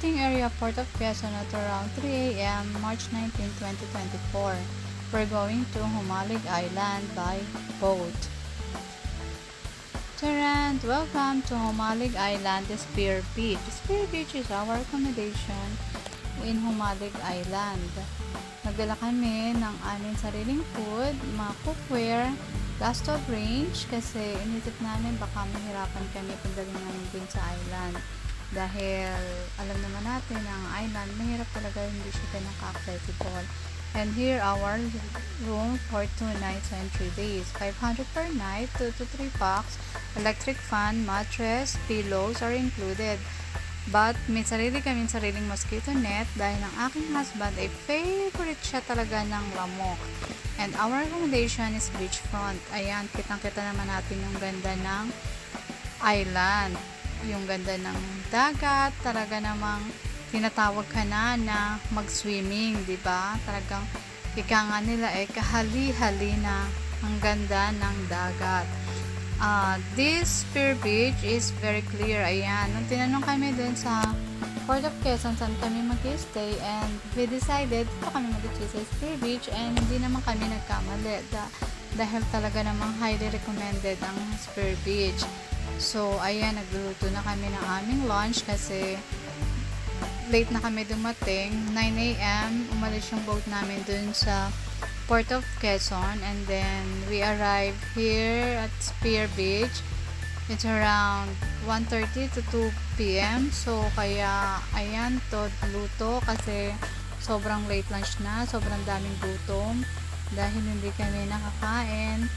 Waiting area, Port of Quezon at around 3 a.m. March 19, 2024. We're going to Humalig Island by boat. Tarant, welcome to Humalig Island, Spear Beach. Spear Beach is our accommodation in Humalig Island. Nagdala kami ng aming sariling food, mga cookware, gas stove range, kasi inisip namin baka mahirapan kami pagdating namin din sa island. Dahil alam naman natin ang island, mahirap talaga, hindi siya ganun ka-accessible. And here our room for 2 nights and 3 days. 500 per night, 2 to 3 packs. Electric fan, mattress, pillows are included. But may sariling mosquito net dahil ang aking husband ay favorite siya talaga ng lamok. And our accommodation is beachfront. Ayan, kitang-kita naman natin yung ganda ng island. Yung ganda ng dagat, talaga namang tinatawag ka na mag-swimming, di ba? Talagang ika nga nila kahali-hali na ang ganda ng dagat. This Spear Beach is very clear. Ayan, nung tinanong kami dun sa Port of Quezon saan kami mag-stay, and we decided ito kami mag-stay sa Spear Beach, and hindi naman kami nagkamali dahil talaga namang highly recommended ang Spear Beach. So, ayan, nagluluto na kami ng aming lunch kasi late na kami dumating. 9 a.m. umalis yung boat namin dun sa Port of Quezon, and then we arrived here at Spear Beach. It's around 1:30 to 2 p.m. So, kaya, ayan, to luto kasi sobrang late lunch na, sobrang daming gutom dahil hindi kami nakakain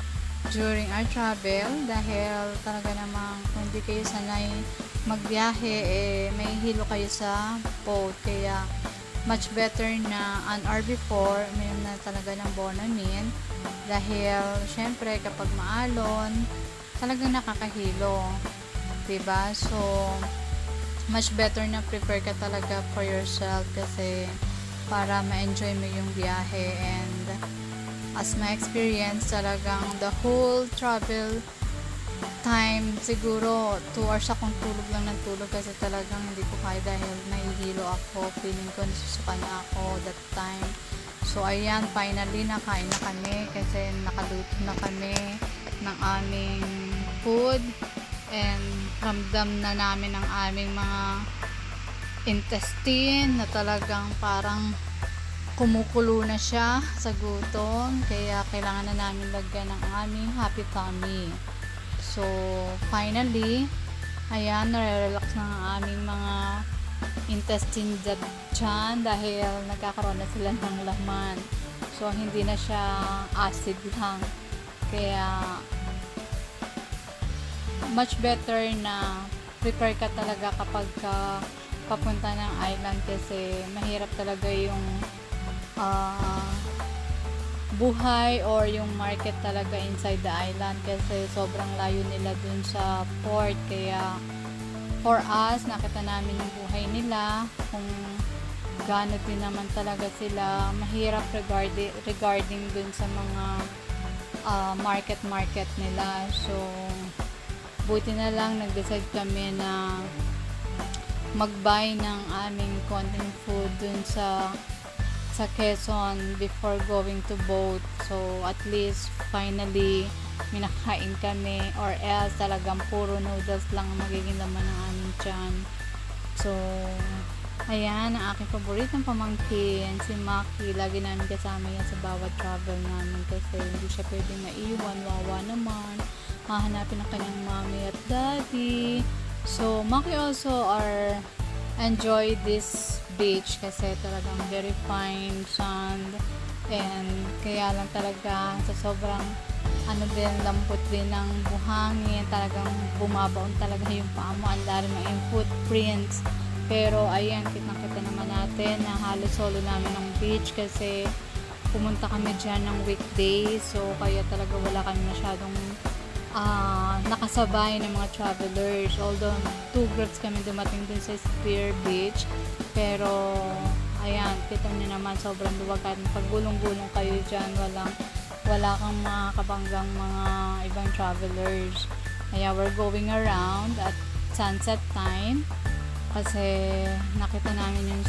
during our travel, dahil talaga namang kung hindi kayo sanay magbiyahe, may hilo kayo sa boat, kaya much better na an hour before mayroon na talaga ng Bonamine, dahil syempre kapag maalon talagang nakakahilo, diba? So much better na prepare ka talaga for yourself kasi para ma-enjoy mo yung biyahe. And as my experience, talagang the whole travel time, siguro 2 hours akong tulog lang ng tulog kasi talagang hindi ko kaya dahil nahihilo ako. Feeling ko nasusuka na ako that time. So, ayan, finally, nakain na kami kasi nakaluto na kami ng aming food, and ramdam na namin ang aming mga intestine na talagang parang kumukulo na siya sa gutom, kaya kailangan na namin lagyan ng aming happy tummy. So, finally, ayan, nare-relax na ang aming mga intestine dyan dahil nagkakaroon na sila ng laman. So, hindi na siya acid lang. Kaya, much better na prepare ka talaga kapag papunta ng island kasi mahirap talaga yung buhay or yung market talaga inside the island kasi sobrang layo nila dun sa port. Kaya for us, nakita namin yung buhay nila, kung gaano din naman talaga sila mahirap regarding dun sa mga market nila. So buti na lang nag-decide kami na mag-buy ng aming konting food dun sa Quezon before going to boat. So at least finally minakain kami, or else talagang puro noodles lang ang magiging laman ng aming tiyan. So ayan, ang aking paboritong pamangkin, si Maki. Lagi namin kasama yan sa bawat travel namin kasi hindi siya pwedeng maiwan, wawa naman, hahanapin ang kanyang mommy at daddy. So Maki also enjoy this beach kasi talagang very fine sand, and kaya lang talaga sa sobrang lambot din ng buhangin, talagang bumabaon talaga yung paa mo, ang dami ng footprints. Pero ayan, kitang-kita naman natin na halos solo namin ng beach kasi pumunta kami dyan ng weekday, so kaya talaga wala kami masyadong nakasabay ng mga travelers. Although 2 groups kami dumating dun sa Spear Beach, pero ayan, kita nyo naman sobrang luwag, at paggulong-gulong kayo dyan, wala kang makakabanggang mga ibang travelers. Kaya we're going around at sunset time. kasi nakita namin yung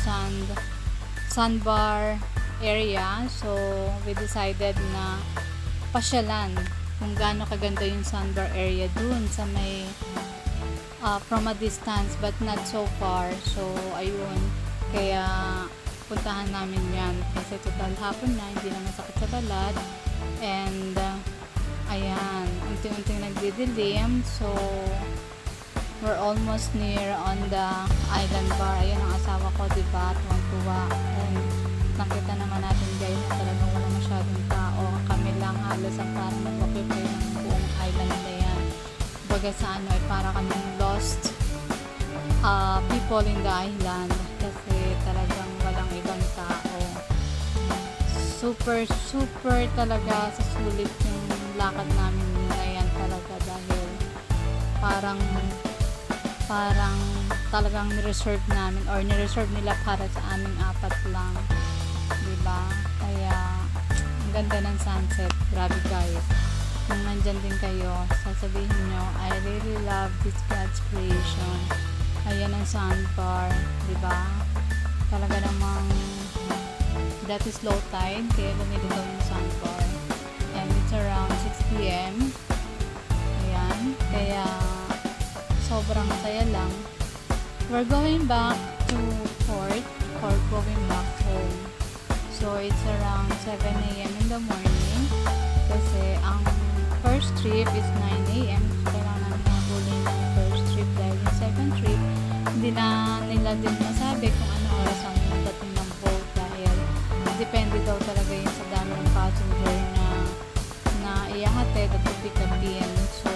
sandbar area, so we decided na pasyalan kung gaano kaganda yung sandbar area dun sa may from a distance but not so far. So ayun, kaya puntahan namin yan kasi total hapon na, hindi na masakit sa balat, and ayan, unti-unting nagdidilim, so we're almost near on the island bar. Ayan ang asawa ko, diba? Tuwang-tuwa. And nakita naman natin guys na talagang wala masyadong tao. Kami lang halos ang parang mag-occupy ng buong island na yan. Baga sa ano ay para kaming lost people in the island kasi talagang walang ibang tao. Super talaga sa sulit yung lakad namin ngayon talaga dahil parang talagang ni-reserve namin or ni-reserve nila para sa aming apat lang, diba? Kaya ang ganda ng sunset, grabe guys. Kung nandyan din kayo, sasabihin nyo, I really love this God's creation. Ayan ang sandbar, diba? Talaga namang that is low tide, kaya lumilitaw yung sandbar, and it's around 6 p.m. Ayan, kaya sobrang saya lang. We're going back to port or going back home. So it's around 7 a.m. in the morning kasi ang first trip is 9 a.m. So kailangan habulin yung first trip dahil yung second trip hindi na nila din masabi kung ano oras ang dating ng boat dahil depende daw talaga yun sa dami ng passenger na iyahatid at pick upin. So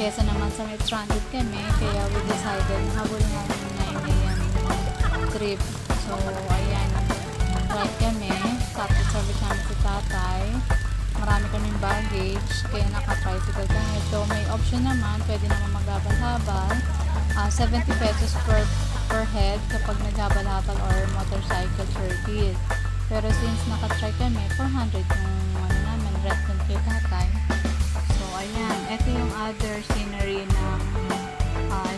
kesa naman sa may stranded kami, kaya we decided na habulin namin yung 9 a.m. trip. So ayan, flight kami, tapos service namin si tatay, marami kaming baggage, kaya naka-tricycle kami. So may option naman, pwede naman maghabal-habal, 70 pesos per head kapag naghabal-habal or motorcycle service. Pero since naka-try kami, 400 yung ano namin, rent kay tatay. So ayan, ito yung other scenery ng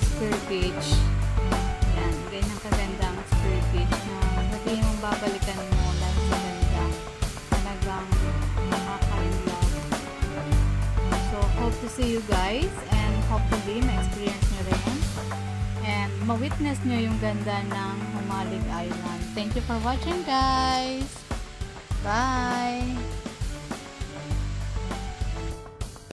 Spear Beach. Ayan, ganyan kaganda ang Spear Beach na sabihin mong babalikan mo dahil sa ganda. Talagang nakaka-love. So hope to see you guys and hopefully ma-experience nyo rin and ma-witness nyo yung ganda ng Humalig Island. Thank you for watching guys! Bye!